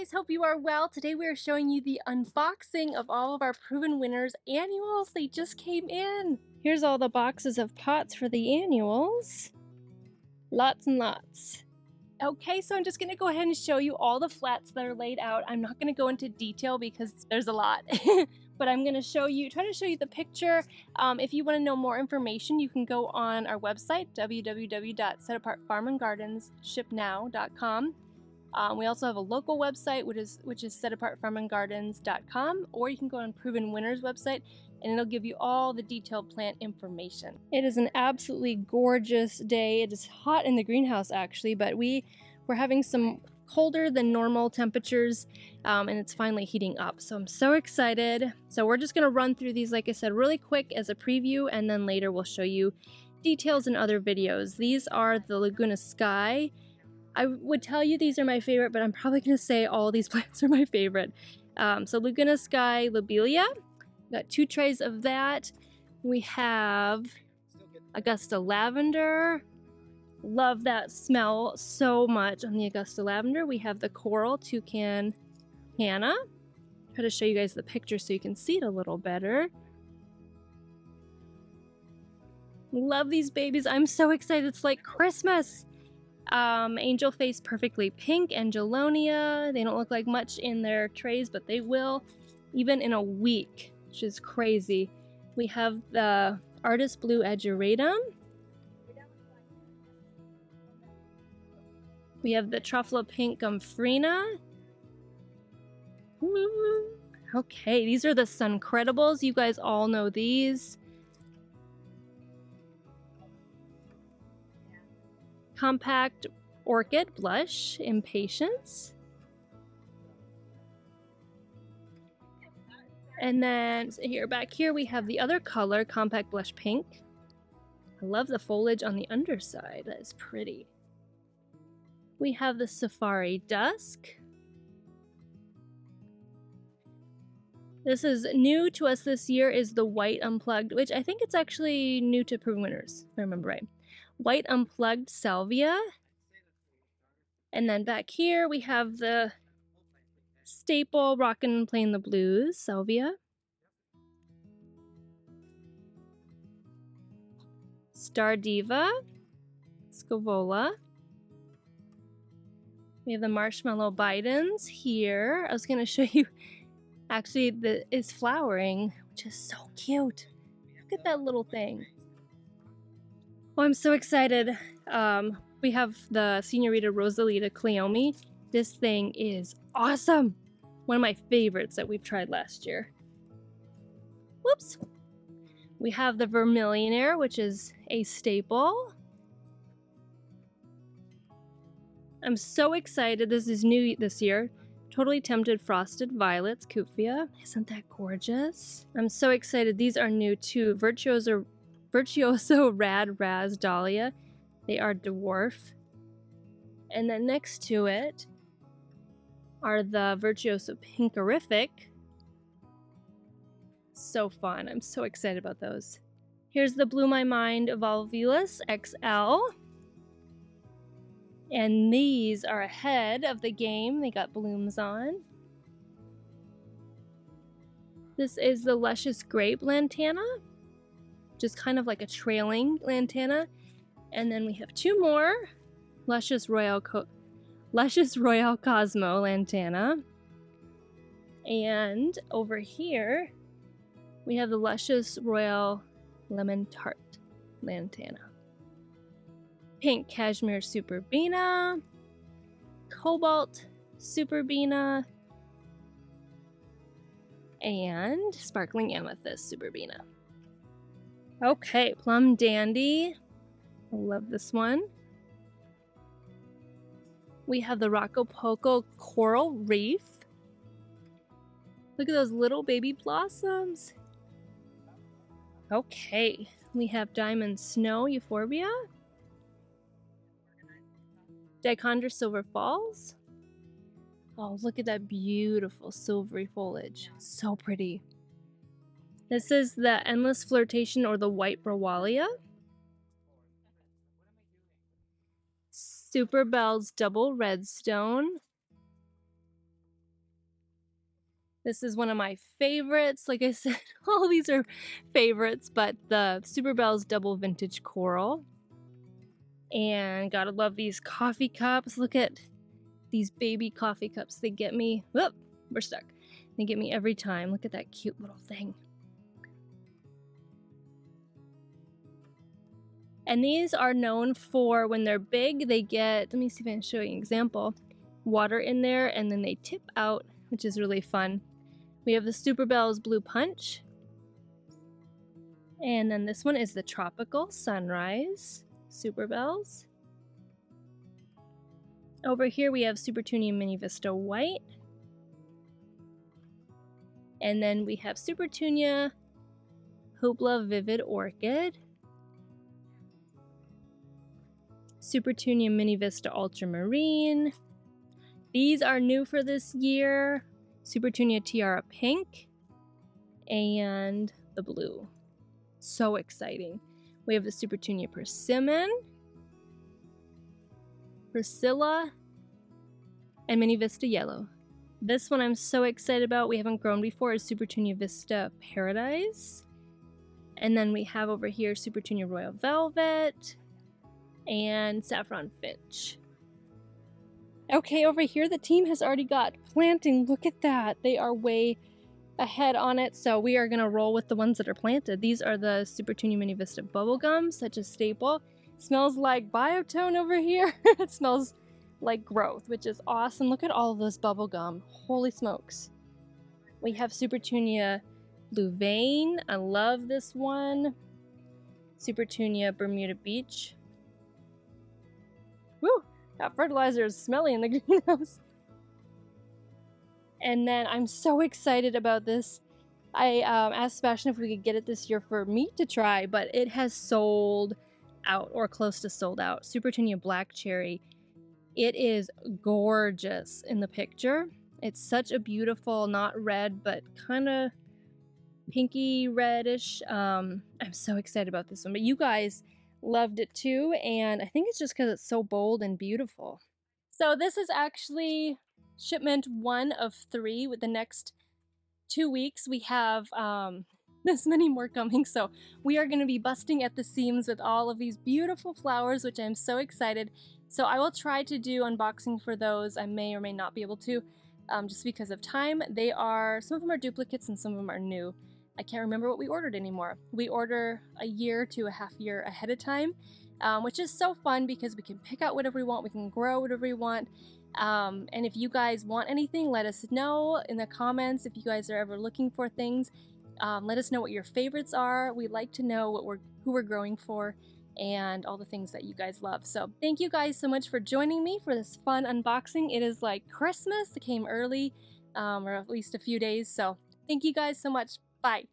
guys, hope you are well. Today we are showing you the unboxing of all of our Proven Winners annuals. They just came in. Here's all the boxes of pots for the annuals. Lots and lots. Okay, so I'm just going to go ahead and show you all the flats that are laid out. I'm not going to go into detail because there's a lot, but I'm going to try to show you the picture. If you want to know more information, you can go on our website, www.setapartfarmandgardensshipnow.com. We also have a local website, which is setapartfarmandgardens.com, or you can go on Proven Winners website, and it'll give you all the detailed plant information. It is an absolutely gorgeous day. It is hot in the greenhouse actually, but we're having some colder than normal temperatures, and it's finally heating up. So I'm so excited. So we're just gonna run through these, like I said, really quick as a preview, and then later we'll show you details in other videos. These are the Laguna Sky. I would tell you these are my favorite, but I'm probably going to say all these plants are my favorite. So Laguna Sky Lobelia, got 2 trays of that. We have Augusta Lavender. Love that smell so much on the Augusta Lavender. We have the Coral Toucan Hannah. Try to show you guys the picture so you can see it a little better. Love these babies. I'm so excited. It's like Christmas. Angel Face Perfectly Pink, Angelonia. They don't look like much in their trays, but they will, even in a week, which is crazy. We have the Artist Blue Ageratum. We have the Truffula Pink Gumfrina. Okay, these are the Suncredibles. You guys all know these. Compact Orchid Blush Impatience. And then back here we have the other color, Compact Blush Pink. I love the foliage on the underside. That is pretty. We have the Safari Dusk. This is new to us this year, is the White Unplugged, which I think it's actually new to Proven Winners, if I remember right. White Unplugged Salvia. And then back here we have the staple Rockin' and Playin' the Blues Salvia. Star Diva Scavola. We have the Marshmallow Bidens here. I was going to show you actually it's flowering, which is so cute. Look at that little thing. Oh, I'm so excited. We have the Senorita Rosalita Cleome. This thing is awesome. One of my favorites that we've tried last year. Whoops. We have the Vermillionaire, which is a staple. I'm so excited. This is new this year. Totally Tempted Frosted Violets, Kufia. Isn't that gorgeous? I'm so excited. These are new too. Virtuoso Rad Raz Dahlia. They are dwarf. And then next to it are the Virtuoso Pinkerific. So fun. I'm so excited about those. Here's the Blew My Mind Volvulus XL. And these are ahead of the game. They got blooms on. This is the Luscious Grape Lantana. Just kind of like a trailing lantana. And then we have 2 more. Luscious Royal Cosmo Lantana. And over here, we have the Luscious Royal Lemon Tart Lantana. Pink Cashmere Superbina. Cobalt Superbina. And Sparkling Amethyst Superbina. Okay, Plum Dandy. I love this one. We have the Rocco Poco Coral Reef. Look at those little baby blossoms. Okay, we have Diamond Snow Euphorbia. Dichondra Silver Falls. Oh, look at that beautiful silvery foliage. So pretty. This is the Endless Flirtation or the White Brawalia. Super Bell's Double Redstone. This is one of my favorites. Like I said, all these are favorites, but the Super Bells Double Vintage Coral. And gotta love these coffee cups. Look at these baby coffee cups. They get me. Whoop, we're stuck. They get me every time. Look at that cute little thing. And these are known for when they're big, they get, let me see if I can show you an example, water in there and then they tip out, which is really fun. We have the Super Bells Blue Punch. And then this one is the Tropical Sunrise Super Bells. Over here we have Supertunia Mini Vista White. And then we have Supertunia Hopla Vivid Orchid. Supertunia Mini Vista Ultramarine. These are new for this year. Supertunia Tiara Pink and the blue. So exciting. We have the Supertunia Persimmon, Priscilla, and Mini Vista Yellow. This one I'm so excited about. We haven't grown before. Is Supertunia Vista Paradise. And then we have over here Supertunia Royal Velvet and Saffron Finch. Okay, over here the team has already got planting. Look at that. They are way ahead on it, so we are gonna roll with the ones that are planted. These are the Supertunia Mini Vista Bubblegum, such a staple. It smells like biotone over here. It smells like growth, which is awesome. Look at all of those bubblegum. Holy smokes. We have Supertunia Blue Vein. I love this one. Supertunia Bermuda Beach. Woo! That fertilizer is smelly in the greenhouse. And then I'm so excited about this. I asked Sebastian if we could get it this year for me to try, but it has sold out or close to sold out. Supertunia Black Cherry. It is gorgeous in the picture. It's such a beautiful, not red, but kind of pinky reddish. I'm so excited about this one, but you guys loved it too, and I think it's just because it's so bold and beautiful. So this is actually shipment 1 of 3. With the next 2 weeks we have this many more coming, so we are going to be busting at the seams with all of these beautiful flowers, which I'm so excited. So I will try to do unboxing for those. I may or may not be able to, just because of time. They are, some of them are duplicates and some of them are new. I can't remember what we ordered anymore. We order a year to a half year ahead of time, which is so fun because we can pick out whatever we want, we can grow whatever we want. And if you guys want anything, let us know in the comments. If you guys are ever looking for things, let us know what your favorites are. We'd like to know who we're growing for and all the things that you guys love. So thank you guys so much for joining me for this fun unboxing. It is like Christmas. It came early, or at least a few days. So thank you guys so much. Bye.